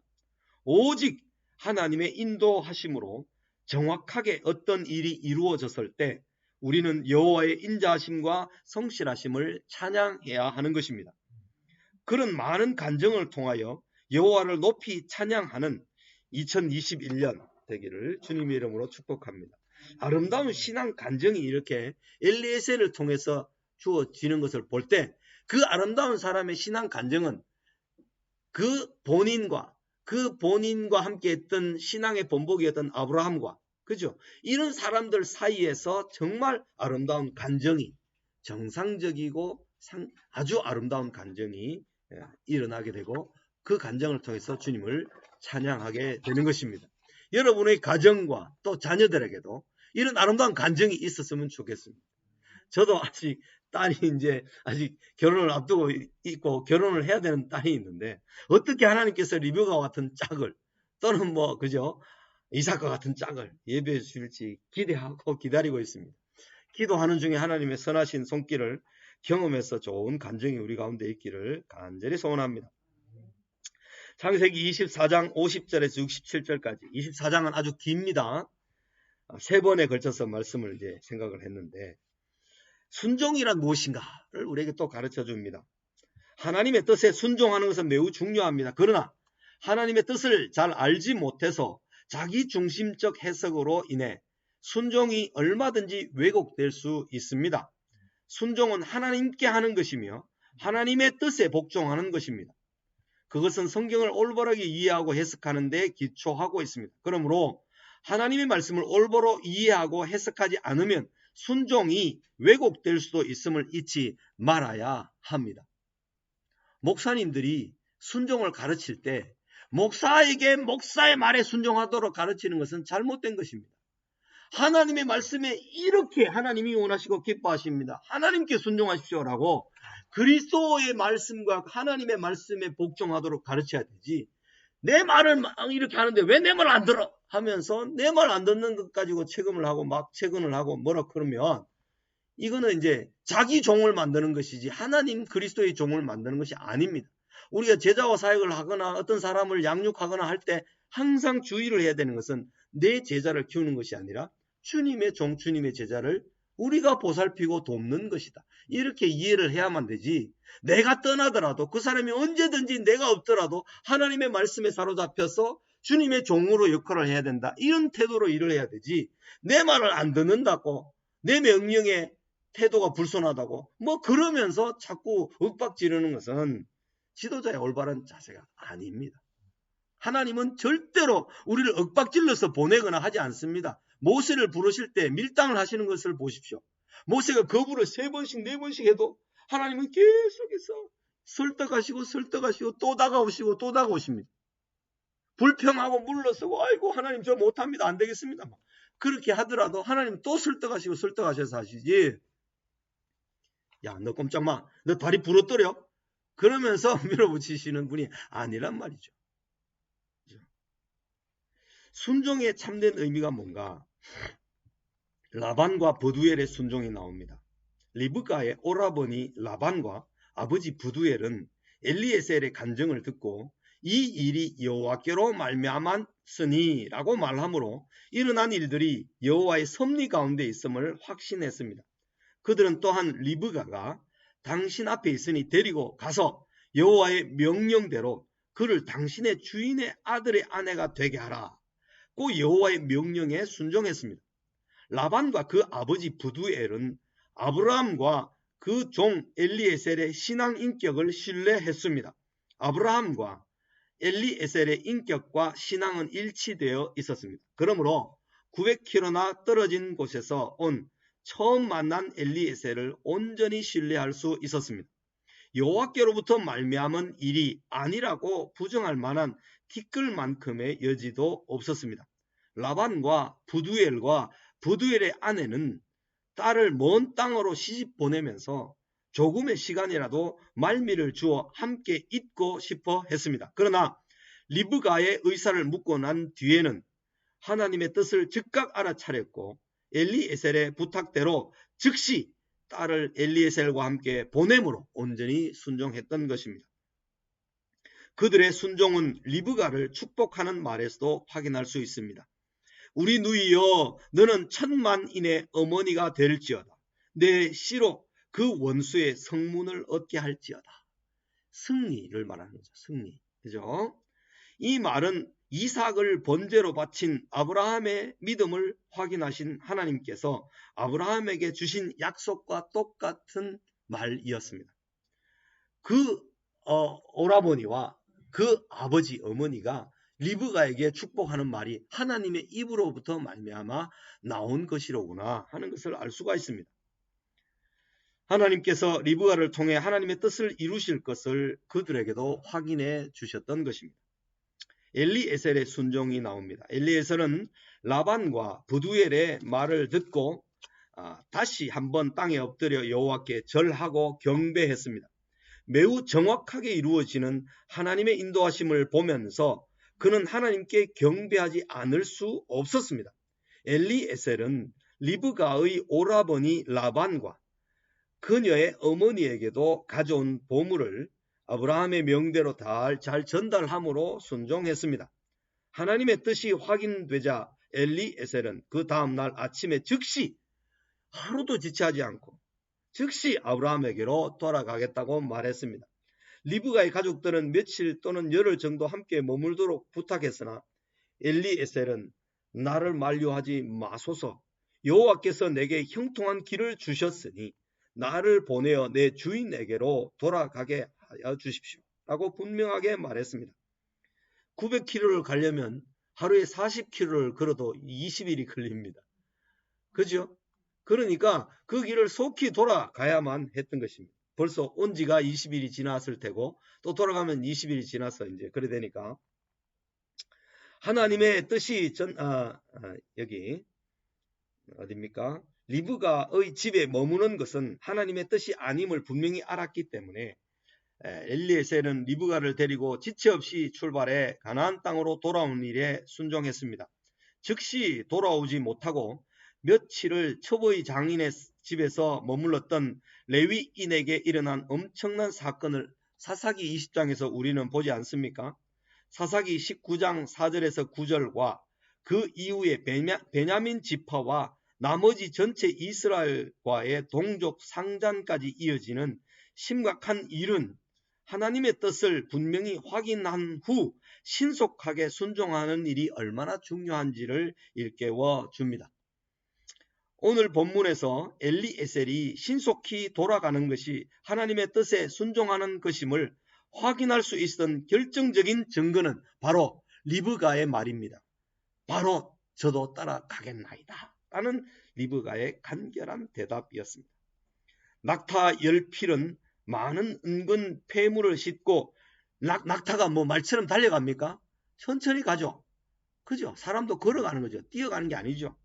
오직 하나님의 인도하심으로 정확하게 어떤 일이 이루어졌을 때 우리는 여호와의 인자하심과 성실하심을 찬양해야 하는 것입니다. 그런 많은 간증을 통하여 여호와를 높이 찬양하는 2021년 되기를 주님의 이름으로 축복합니다. 아름다운 신앙 간증이 이렇게 엘리에셀을 통해서 주어지는 것을 볼 때 그 아름다운 사람의 신앙 간증은 그 본인과 함께 했던 신앙의 본보기였던 아브라함과 그죠? 이런 사람들 사이에서 정말 아름다운 간증이 정상적이고 아주 아름다운 간증이 일어나게 되고 그 간증을 통해서 주님을 찬양하게 되는 것입니다. 여러분의 가정과 또 자녀들에게도 이런 아름다운 간증이 있었으면 좋겠습니다. 저도 아직 딸이 이제 아직 결혼을 앞두고 있고 결혼을 해야 되는 딸이 있는데 어떻게 하나님께서 리브가와 같은 짝을 또는 뭐 그죠? 이삭과 같은 짝을 예배해 주실지 기대하고 기다리고 있습니다. 기도하는 중에 하나님의 선하신 손길을 경험해서 좋은 간증이 우리 가운데 있기를 간절히 소원합니다. 창세기 24장 50절에서 67절까지 24장은 아주 깁니다. 3번에 걸쳐서 말씀을 이제 생각을 했는데 순종이란 무엇인가를 우리에게 또 가르쳐 줍니다. 하나님의 뜻에 순종하는 것은 매우 중요합니다. 그러나 하나님의 뜻을 잘 알지 못해서 자기 중심적 해석으로 인해 순종이 얼마든지 왜곡될 수 있습니다. 순종은 하나님께 하는 것이며 하나님의 뜻에 복종하는 것입니다. 그것은 성경을 올바르게 이해하고 해석하는 데 기초하고 있습니다. 그러므로 하나님의 말씀을 올바로 이해하고 해석하지 않으면 순종이 왜곡될 수도 있음을 잊지 말아야 합니다. 목사님들이 순종을 가르칠 때 목사에게 목사의 말에 순종하도록 가르치는 것은 잘못된 것입니다. 하나님의 말씀에 이렇게 하나님이 원하시고 기뻐하십니다. 하나님께 순종하십시오라고 그리스도의 말씀과 하나님의 말씀에 복종하도록 가르쳐야 되지. 내 말을 이렇게 하는데 왜 내 말 안 들어? 하면서 내 말 안 듣는 것 가지고 책임을 하고 막 채근을 하고 뭐라 그러면 이거는 이제 자기 종을 만드는 것이지 하나님 그리스도의 종을 만드는 것이 아닙니다. 우리가 제자와 사역을 하거나 어떤 사람을 양육하거나 할 때 항상 주의를 해야 되는 것은 내 제자를 키우는 것이 아니라 주님의 종, 주님의 제자를 우리가 보살피고 돕는 것이다. 이렇게 이해를 해야만 되지. 내가 떠나더라도 그 사람이 언제든지 내가 없더라도 하나님의 말씀에 사로잡혀서 주님의 종으로 역할을 해야 된다. 이런 태도로 일을 해야 되지. 내 말을 안 듣는다고 내 명령에 태도가 불손하다고 뭐 그러면서 자꾸 윽박지르는 것은 지도자의 올바른 자세가 아닙니다. 하나님은 절대로 우리를 윽박질러서 보내거나 하지 않습니다. 모세를 부르실 때 밀당을 하시는 것을 보십시오. 모세가 거부를 3번씩 4번씩 해도 하나님은 계속해서 설득하시고 또 다가오시고 또 다가오십니다. 불평하고 물러서고 아이고 하나님 저 못합니다. 안 되겠습니다. 그렇게 하더라도 하나님 또 설득하시고 설득하셔서 하시지. 야, 너 꼼짝 마. 너 다리 부러뜨려. 그러면서 밀어붙이시는 분이 아니란 말이죠. 순종의 참된 의미가 뭔가? 라반과 버두엘의 순종이 나옵니다. 리브가의 오라버니 라반과 아버지 부두엘은 엘리에셀의 간증을 듣고 이 일이 여호와께로 말미암았으니 라고 말하므로 일어난 일들이 여호와의 섭리 가운데 있음을 확신했습니다. 그들은 또한 리브가가 당신 앞에 있으니 데리고 가서 여호와의 명령대로 그를 당신의 주인의 아들의 아내가 되게 하라. 고 여호와의 명령에 순종했습니다. 라반과 그 아버지 부두엘은 아브라함과 그 종 엘리에셀의 신앙 인격을 신뢰했습니다. 아브라함과 엘리에셀의 인격과 신앙은 일치되어 있었습니다. 그러므로 900km나 떨어진 곳에서 온 처음 만난 엘리에셀을 온전히 신뢰할 수 있었습니다. 여호와께로부터 말미암은 일이 아니라고 부정할 만한 티끌만큼의 여지도 없었습니다. 라반과 부두엘과 부두엘의 아내는 딸을 먼 땅으로 시집 보내면서 조금의 시간이라도 말미를 주어 함께 있고 싶어 했습니다. 그러나 리브가의 의사를 묻고 난 뒤에는 하나님의 뜻을 즉각 알아차렸고 엘리에셀의 부탁대로 즉시 딸을 엘리에셀과 함께 보냄으로 온전히 순종했던 것입니다. 그들의 순종은 리브가를 축복하는 말에서도 확인할 수 있습니다. 우리 누이여 너는 천만인의 어머니가 될지어다. 내 씨로 그 원수의 성문을 얻게 할지어다. 승리를 말하는 거죠. 승리. 그죠? 이 말은 이삭을 번제로 바친 아브라함의 믿음을 확인하신 하나님께서 아브라함에게 주신 약속과 똑같은 말이었습니다. 그 오라버니와 그 아버지 어머니가 리브가에게 축복하는 말이 하나님의 입으로부터 말미암아 나온 것이로구나 하는 것을 알 수가 있습니다. 하나님께서 리브가를 통해 하나님의 뜻을 이루실 것을 그들에게도 확인해 주셨던 것입니다. 엘리에셀의 순종이 나옵니다. 엘리에셀은 라반과 부두엘의 말을 듣고 다시 한번 땅에 엎드려 여호와께 절하고 경배했습니다. 매우 정확하게 이루어지는 하나님의 인도하심을 보면서 그는 하나님께 경배하지 않을 수 없었습니다. 엘리에셀은 리브가의 오라버니 라반과 그녀의 어머니에게도 가져온 보물을 아브라함의 명대로 잘 전달함으로 순종했습니다. 하나님의 뜻이 확인되자 엘리에셀은 그 다음날 아침에 즉시 하루도 지체하지 않고 즉시 아브라함에게로 돌아가겠다고 말했습니다. 리브가의 가족들은 며칠 또는 열흘 정도 함께 머물도록 부탁했으나 엘리에셀은 나를 만류하지 마소서. 여호와께서 내게 형통한 길을 주셨으니 나를 보내어 내 주인에게로 돌아가게 하여 주십시오. 라고 분명하게 말했습니다. 900km를 가려면 하루에 40km를 걸어도 20일이 걸립니다. 그죠? 그러니까 그 길을 속히 돌아가야만 했던 것입니다. 벌써 온 지가 20일이 지났을 테고 또 돌아가면 20일이 지나서 이제 그래 되니까 하나님의 뜻이 여기 어디입니까? 리브가의 집에 머무는 것은 하나님의 뜻이 아님을 분명히 알았기 때문에 엘리에셀은 리브가를 데리고 지체 없이 출발해 가나안 땅으로 돌아온 일에 순종했습니다. 즉시 돌아오지 못하고 며칠을 첩의 장인의 집에서 머물렀던 레위인에게 일어난 엄청난 사건을 사사기 20장에서 우리는 보지 않습니까? 사사기 19장 4절에서 9절과 그 이후에 베냐민 지파와 나머지 전체 이스라엘과의 동족 상잔까지 이어지는 심각한 일은 하나님의 뜻을 분명히 확인한 후 신속하게 순종하는 일이 얼마나 중요한지를 일깨워 줍니다. 오늘 본문에서 엘리에셀이 신속히 돌아가는 것이 하나님의 뜻에 순종하는 것임을 확인할 수 있었던 결정적인 증거는 바로 리브가의 말입니다. 바로 저도 따라가겠나이다 라는 리브가의 간결한 대답이었습니다. 낙타 10필은 많은 은근 폐물을 싣고 낙타가 뭐 말처럼 달려갑니까? 천천히 가죠. 그죠? 사람도 걸어가는 거죠. 뛰어가는 게 아니죠.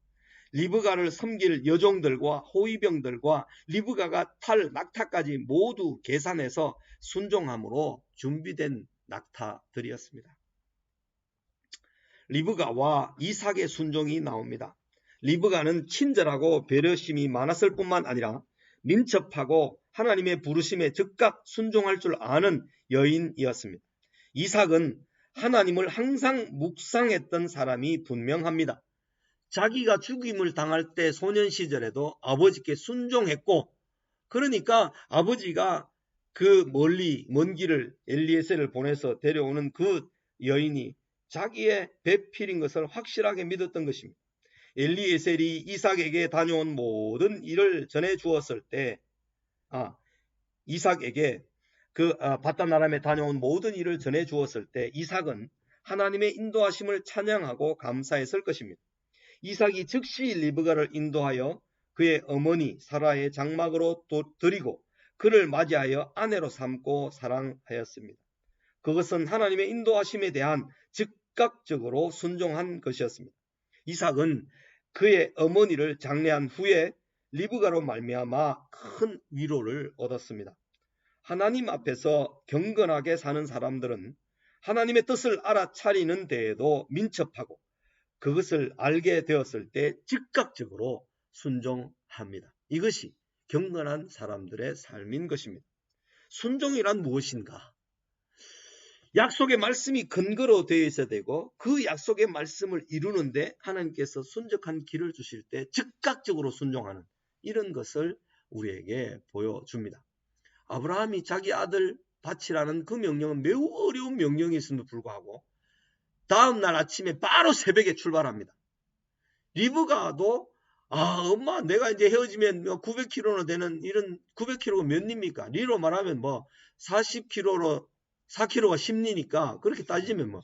리브가를 섬길 여종들과 호위병들과 리브가가 탈 낙타까지 모두 계산해서 순종함으로 준비된 낙타들이었습니다. 리브가와 이삭의 순종이 나옵니다. 리브가는 친절하고 배려심이 많았을 뿐만 아니라 민첩하고 하나님의 부르심에 즉각 순종할 줄 아는 여인이었습니다. 이삭은 하나님을 항상 묵상했던 사람이 분명합니다. 자기가 죽임을 당할 때 소년 시절에도 아버지께 순종했고, 그러니까 아버지가 그 먼 길을 엘리에셀을 보내서 데려오는 그 여인이 자기의 배필인 것을 확실하게 믿었던 것입니다. 엘리에셀이 이삭에게 다녀온 모든 일을 전해 주었을 때, 이삭에게 바단 아람에 다녀온 모든 일을 전해 주었을 때 이삭은 하나님의 인도하심을 찬양하고 감사했을 것입니다. 이삭이 즉시 리브가를 인도하여 그의 어머니 사라의 장막으로 드리고 그를 맞이하여 아내로 삼고 사랑하였습니다. 그것은 하나님의 인도하심에 대한 즉각적으로 순종한 것이었습니다. 이삭은 그의 어머니를 장례한 후에 리브가로 말미암아 큰 위로를 얻었습니다. 하나님 앞에서 경건하게 사는 사람들은 하나님의 뜻을 알아차리는 데에도 민첩하고 그것을 알게 되었을 때 즉각적으로 순종합니다. 이것이 경건한 사람들의 삶인 것입니다. 순종이란 무엇인가? 약속의 말씀이 근거로 되어 있어야 되고 그 약속의 말씀을 이루는데 하나님께서 순적한 길을 주실 때 즉각적으로 순종하는 이런 것을 우리에게 보여줍니다. 아브라함이 자기 아들 바치라는 그 명령은 매우 어려운 명령이었음에도 불구하고 다음날 아침에 바로 새벽에 출발합니다. 리브가도 엄마 내가 이제 헤어지면 900km나 되는 이런 900km가 몇 리입니까? 리로 말하면 뭐 40km로 4km가 10리니까 그렇게 따지면 뭐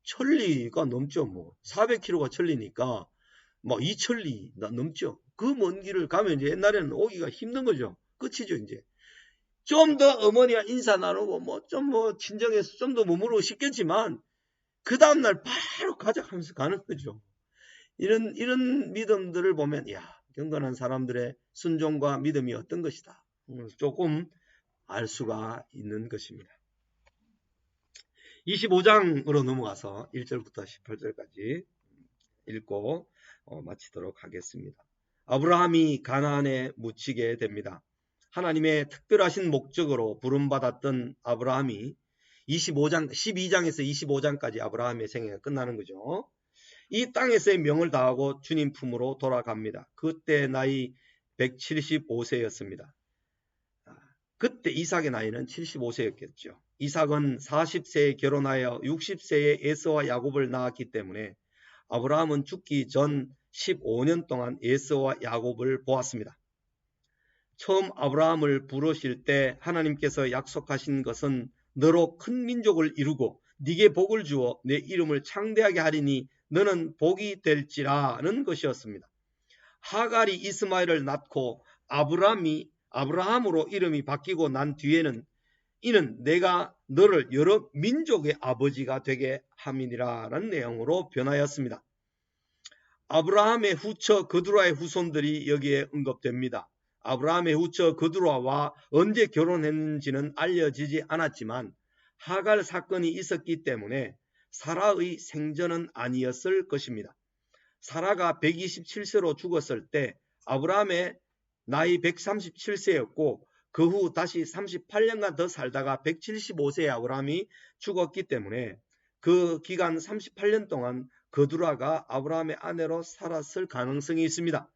1000리가 넘죠. 뭐 400km가 1000리니까 뭐 2000리 넘죠. 그 먼 길을 가면 이제 옛날에는 오기가 힘든 거죠. 끝이죠 이제. 좀 더 어머니와 인사 나누고 좀 친정해서 좀 더 머무르고 싶겠지만 그 다음날 바로 가자 하면서 가는 거죠. 이런 믿음들을 보면 경건한 사람들의 순종과 믿음이 어떤 것이다. 조금 알 수가 있는 것입니다. 25장으로 넘어가서 1절부터 18절까지 읽고 마치도록 하겠습니다. 아브라함이 가나안에 묻히게 됩니다. 하나님의 특별하신 목적으로 부름받았던 아브라함이 12장에서 25장까지 아브라함의 생애가 끝나는 거죠. 이 땅에서의 명을 다하고 주님 품으로 돌아갑니다. 그때 나이 175세였습니다. 그때 이삭의 나이는 75세였겠죠. 이삭은 40세에 결혼하여 60세에 에서와 야곱을 낳았기 때문에 아브라함은 죽기 전 15년 동안 에서와 야곱을 보았습니다. 처음 아브라함을 부르실 때 하나님께서 약속하신 것은 너로 큰 민족을 이루고 네게 복을 주어 내 이름을 창대하게 하리니 너는 복이 될지라는 것이었습니다. 하갈이 이스마엘을 낳고 아브라함으로 이름이 바뀌고 난 뒤에는 이는 내가 너를 여러 민족의 아버지가 되게 함이니라는 내용으로 변하였습니다. 아브라함의 후처 그두라의 후손들이 여기에 언급됩니다. 아브라함의 후처 그두라와 언제 결혼했는지는 알려지지 않았지만 하갈 사건이 있었기 때문에 사라의 생전은 아니었을 것입니다. 사라가 127세로 죽었을 때 아브라함의 나이 137세였고 그 후 다시 38년간 더 살다가 175세의 아브라함이 죽었기 때문에 그 기간 38년 동안 그두라가 아브라함의 아내로 살았을 가능성이 있습니다.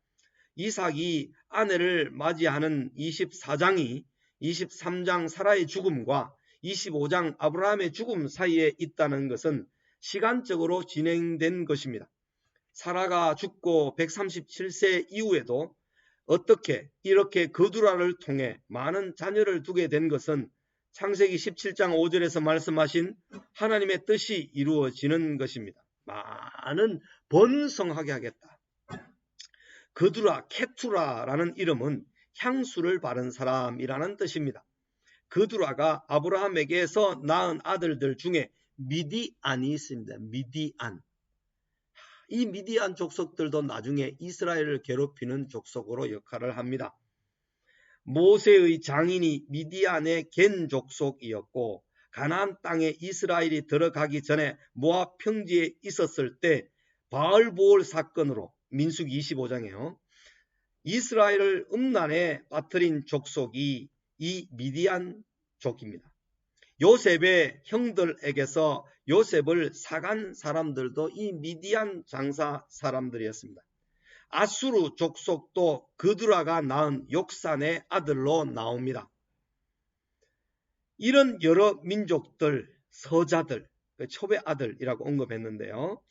이삭이 아내를 맞이하는 24장이 23장 사라의 죽음과 25장 아브라함의 죽음 사이에 있다는 것은 시간적으로 진행된 것입니다. 사라가 죽고 137세 이후에도 어떻게 이렇게 그두라를 통해 많은 자녀를 두게 된 것은 창세기 17장 5절에서 말씀하신 하나님의 뜻이 이루어지는 것입니다. 많은 번성하게 하겠다. 그두라, 케투라라는 이름은 향수를 바른 사람이라는 뜻입니다. 그두라가 아브라함에게서 낳은 아들들 중에 미디안이 있습니다. 미디안. 이 미디안 족속들도 나중에 이스라엘을 괴롭히는 족속으로 역할을 합니다. 모세의 장인이 미디안의 겐 족속이었고 가나안 땅에 이스라엘이 들어가기 전에 모압 평지에 있었을 때 바알보올 사건으로 민수기 25장에요. 이스라엘을 음란에 빠뜨린 족속이 이 미디안 족입니다. 요셉의 형들에게서 요셉을 사간 사람들도 이 미디안 장사 사람들이었습니다. 아수르 족속도 그두라가 낳은 욕산의 아들로 나옵니다. 이런 여러 민족들, 서자들, 초배 아들이라고 언급했는데요.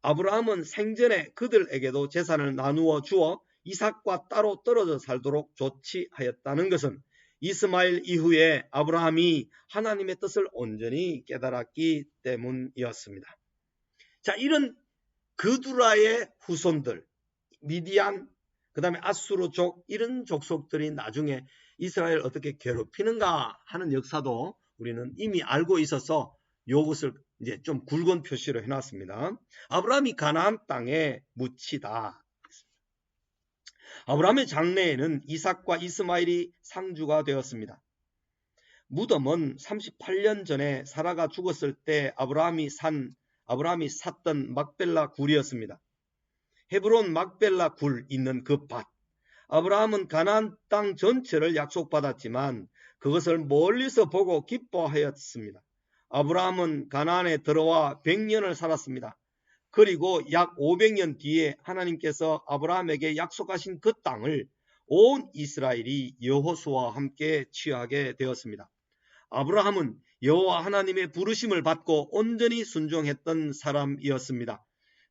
아브라함은 생전에 그들에게도 재산을 나누어 주어 이삭과 따로 떨어져 살도록 조치하였다는 것은 이스마엘 이후에 아브라함이 하나님의 뜻을 온전히 깨달았기 때문이었습니다. 자, 이런 그두라의 후손들, 미디안, 그 다음에 아수르족 이런 족속들이 나중에 이스라엘을 어떻게 괴롭히는가 하는 역사도 우리는 이미 알고 있어서 이것을 이제 좀 굵은 표시로 해놨습니다. 아브라함이 가나안 땅에 묻히다. 아브라함의 장래에는 이삭과 이스마엘이 상주가 되었습니다. 무덤은 38년 전에 사라가 죽었을 때 아브라함이 샀던 막벨라 굴이었습니다. 헤브론 막벨라 굴 있는 그 밭. 아브라함은 가나안 땅 전체를 약속받았지만 그것을 멀리서 보고 기뻐하였습니다. 아브라함은 가나안에 들어와 100년을 살았습니다. 그리고 약 500년 뒤에 하나님께서 아브라함에게 약속하신 그 땅을 온 이스라엘이 여호수아와 함께 취하게 되었습니다. 아브라함은 여호와 하나님의 부르심을 받고 온전히 순종했던 사람이었습니다.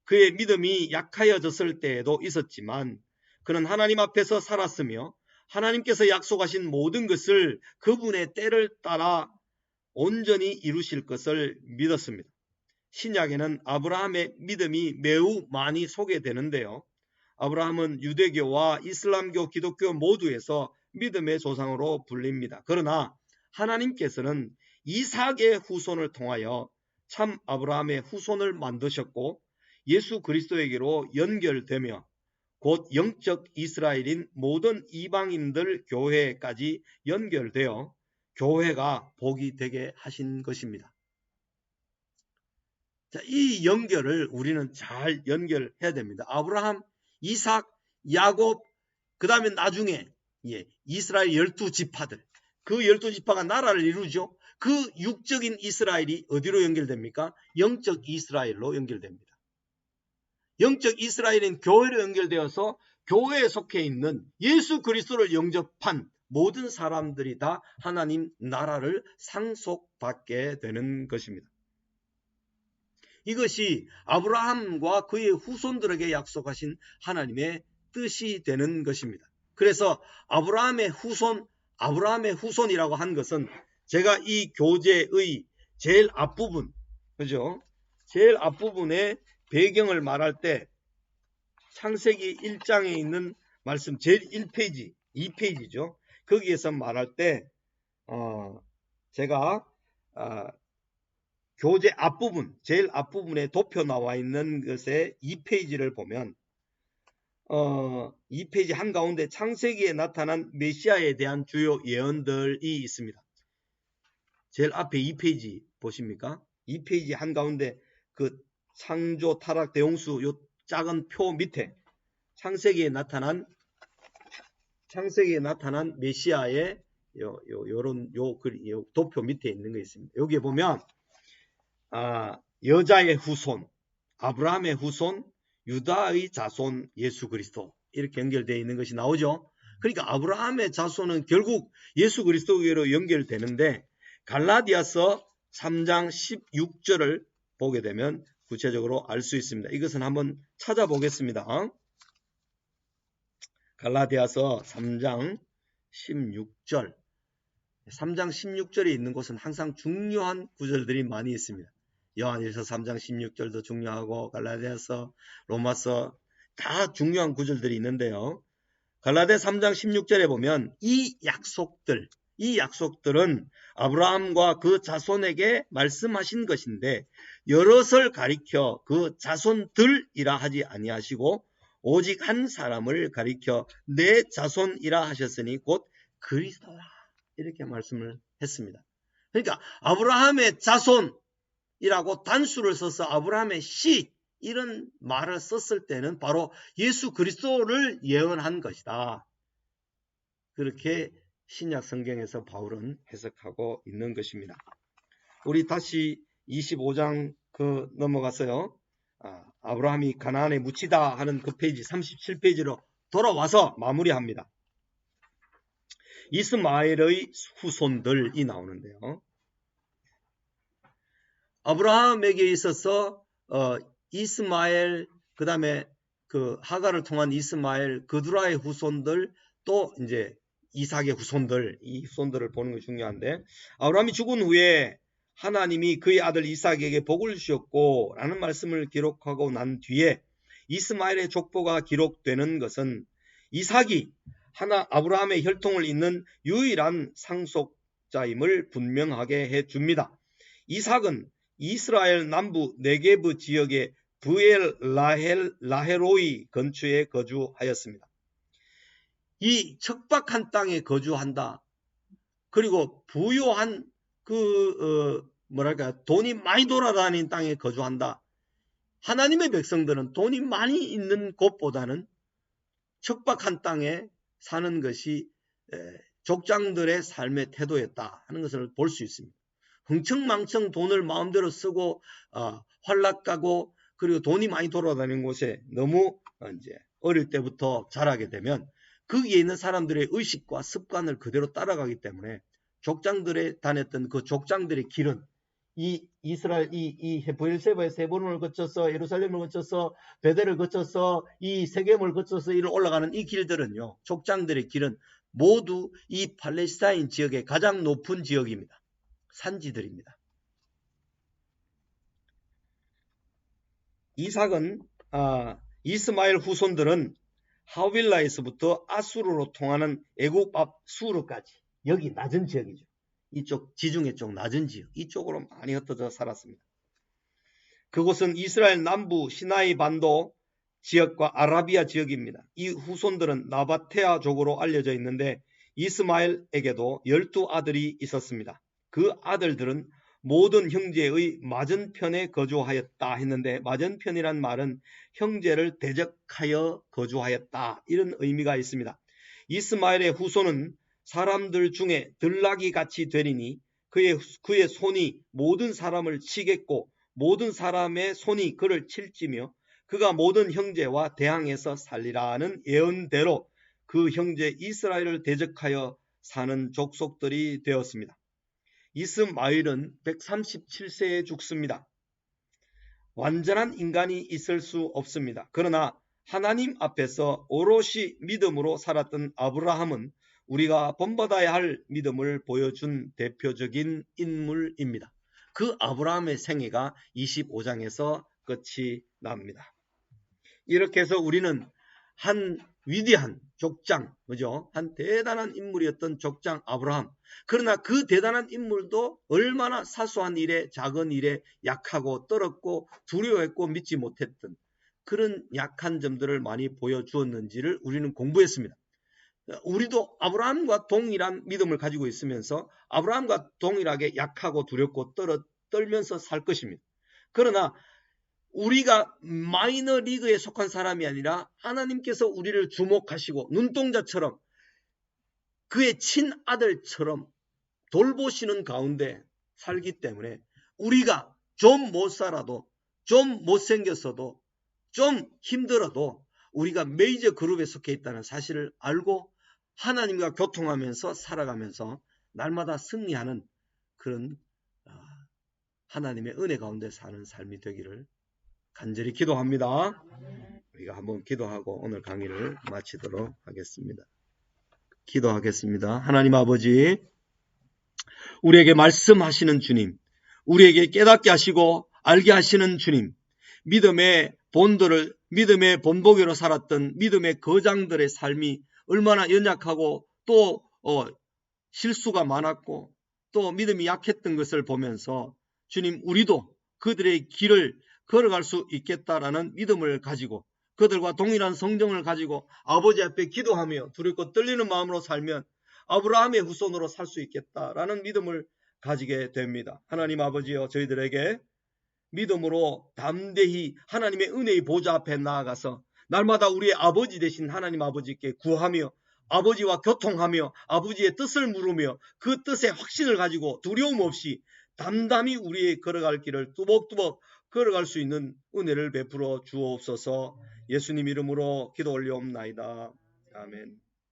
그의 믿음이 약하여졌을 때에도 있었지만 그는 하나님 앞에서 살았으며 하나님께서 약속하신 모든 것을 그분의 때를 따라 온전히 이루실 것을 믿었습니다. 신약에는 아브라함의 믿음이 매우 많이 소개되는데요. 아브라함은 유대교와 이슬람교, 기독교 모두에서 믿음의 조상으로 불립니다. 그러나 하나님께서는 이삭의 후손을 통하여 참 아브라함의 후손을 만드셨고 예수 그리스도에게로 연결되며 곧 영적 이스라엘인 모든 이방인들 교회까지 연결되어 교회가 복이 되게 하신 것입니다. 자, 이 연결을 우리는 잘 연결해야 됩니다. 아브라함, 이삭, 야곱, 그 다음에 나중에 이스라엘 12지파들, 그 12지파가 나라를 이루죠. 그 육적인 이스라엘이 어디로 연결됩니까? 영적 이스라엘로 연결됩니다. 영적 이스라엘은 교회로 연결되어서 교회에 속해 있는 예수 그리스도를 영접한 모든 사람들이 다 하나님 나라를 상속받게 되는 것입니다. 이것이 아브라함과 그의 후손들에게 약속하신 하나님의 뜻이 되는 것입니다. 그래서 아브라함의 후손이라고 한 것은 제가 이 교재의 제일 앞부분, 그죠? 제일 앞부분에 배경을 말할 때 창세기 1장에 있는 말씀 제일 1페이지, 2페이지죠. 거기에서 말할 때 제가 교재 앞부분, 제일 앞부분에 도표 나와 있는 것의 2페이지를 보면 2페이지 한가운데 창세기에 나타난 메시아에 대한 주요 예언들이 있습니다. 제일 앞에 2페이지 보십니까? 2페이지 한가운데 그 창조, 타락, 대홍수 요 작은 표 밑에 창세기에 나타난 메시아의 요런 도표 밑에 있는 거 있습니다. 여기에 보면 여자의 후손, 아브라함의 후손, 유다의 자손, 예수 그리스도 이렇게 연결되어 있는 것이 나오죠. 그러니까 아브라함의 자손은 결국 예수 그리스도로 연결되는데 갈라디아서 3장 16절을 보게 되면 구체적으로 알 수 있습니다. 이것은 한번 찾아보겠습니다. 갈라디아서 3장 16절. 3장 16절에 있는 곳은 항상 중요한 구절들이 많이 있습니다. 요한일서 3장 16절도 중요하고 갈라디아서, 로마서 다 중요한 구절들이 있는데요. 갈라디아 3장 16절에 보면 이 약속들은 아브라함과 그 자손에게 말씀하신 것인데 여럿을 가리켜 그 자손들이라 하지 아니하시고 오직 한 사람을 가리켜 내 자손이라 하셨으니 곧 그리스도라 이렇게 말씀을 했습니다. 그러니까 아브라함의 자손이라고 단수를 써서 아브라함의 씨 이런 말을 썼을 때는 바로 예수 그리스도를 예언한 것이다. 그렇게 신약 성경에서 바울은 해석하고 있는 것입니다. 우리 다시 25장 넘어가서요. 아브라함이 가나안에 묻히다 하는 그 페이지 37페이지로 돌아와서 마무리합니다. 이스마엘의 후손들이 나오는데요. 아브라함에게 있어서 이스마엘, 그 다음에 그 하가를 통한 이스마엘, 그두라의 후손들, 또 이제 이삭의 후손들, 이 후손들을 보는 것이 중요한데, 아브라함이 죽은 후에 하나님이 그의 아들 이삭에게 복을 주셨고 라는 말씀을 기록하고 난 뒤에 이스마엘의 족보가 기록되는 것은 이삭이 아브라함의 혈통을 잇는 유일한 상속자임을 분명하게 해줍니다. 이삭은 이스라엘 남부 네게브 지역의 브엘 라헤로이 근처에 거주하였습니다. 이 척박한 땅에 거주한다. 그리고 부유한 돈이 많이 돌아다니는 땅에 거주한다. 하나님의 백성들은 돈이 많이 있는 곳보다는 척박한 땅에 사는 것이 족장들의 삶의 태도였다 하는 것을 볼 수 있습니다. 흥청망청 돈을 마음대로 쓰고 활락 가고 그리고 돈이 많이 돌아다니는 곳에 너무 이제 어릴 때부터 자라게 되면 거기에 있는 사람들의 의식과 습관을 그대로 따라가기 때문에 족장들에 다녔던 그 족장들의 길은 이 이스라엘 이 브엘세바에서 헤브론을 거쳐서 예루살렘을 거쳐서 베델을 거쳐서 이 세겜을 거쳐서 이를 올라가는 이 길들은요, 족장들의 길은 모두 이 팔레스타인 지역의 가장 높은 지역입니다. 산지들입니다. 이삭은 이스마엘 후손들은 하윌라에서부터 아수르로 통하는 애굽 앞 수르까지, 여기 낮은 지역이죠. 이쪽 지중해 쪽 낮은 지역, 이쪽으로 많이 흩어져 살았습니다. 그곳은 이스라엘 남부 시나이 반도 지역과 아라비아 지역입니다. 이 후손들은 나바테아족으로 알려져 있는데 이스마엘에게도 12아들이 있었습니다. 그 아들들은 모든 형제의 맞은편에 거주하였다 했는데, 맞은편이란 말은 형제를 대적하여 거주하였다, 이런 의미가 있습니다. 이스마엘의 후손은 사람들 중에 들나귀 같이 되리니 그의 손이 모든 사람을 치겠고 모든 사람의 손이 그를 칠지며 그가 모든 형제와 대항해서 살리라는 예언대로 그 형제 이스라엘을 대적하여 사는 족속들이 되었습니다. 이스마엘은 137세에 죽습니다. 완전한 인간이 있을 수 없습니다. 그러나 하나님 앞에서 오롯이 믿음으로 살았던 아브라함은 우리가 본받아야 할 믿음을 보여준 대표적인 인물입니다. 그 아브라함의 생애가 25장에서 끝이 납니다. 이렇게 해서 우리는 한 위대한 족장, 그죠? 한 대단한 인물이었던 족장 아브라함. 그러나 그 대단한 인물도 얼마나 사소한 일에, 작은 일에 약하고 떨었고 두려워했고 믿지 못했던 그런 약한 점들을 많이 보여주었는지를 우리는 공부했습니다. 우리도 아브라함과 동일한 믿음을 가지고 있으면서 아브라함과 동일하게 약하고 두렵고 떨면서 살 것입니다. 그러나 우리가 마이너 리그에 속한 사람이 아니라 하나님께서 우리를 주목하시고 눈동자처럼 그의 친아들처럼 돌보시는 가운데 살기 때문에 우리가 좀 못 살아도, 좀 못생겼어도, 좀 힘들어도 우리가 메이저 그룹에 속해 있다는 사실을 알고 하나님과 교통하면서 살아가면서 날마다 승리하는 그런 하나님의 은혜 가운데 사는 삶이 되기를 간절히 기도합니다. 우리가 한번 기도하고 오늘 강의를 마치도록 하겠습니다. 기도하겠습니다. 하나님 아버지, 우리에게 말씀하시는 주님, 우리에게 깨닫게 하시고 알게 하시는 주님, 믿음의 본들을 믿음의 본보기로 살았던 믿음의 거장들의 삶이 얼마나 연약하고 또 실수가 많았고 또 믿음이 약했던 것을 보면서 주님, 우리도 그들의 길을 걸어갈 수 있겠다라는 믿음을 가지고 그들과 동일한 성정을 가지고 아버지 앞에 기도하며 두렵고 떨리는 마음으로 살면 아브라함의 후손으로 살 수 있겠다라는 믿음을 가지게 됩니다. 하나님 아버지여, 저희들에게 믿음으로 담대히 하나님의 은혜의 보좌 앞에 나아가서 날마다 우리의 아버지 되신 하나님 아버지께 구하며 아버지와 교통하며 아버지의 뜻을 물으며 그 뜻의 확신을 가지고 두려움 없이 담담히 우리의 걸어갈 길을 뚜벅뚜벅 걸어갈 수 있는 은혜를 베풀어 주옵소서. 예수님 이름으로 기도 올려옵나이다. 아멘.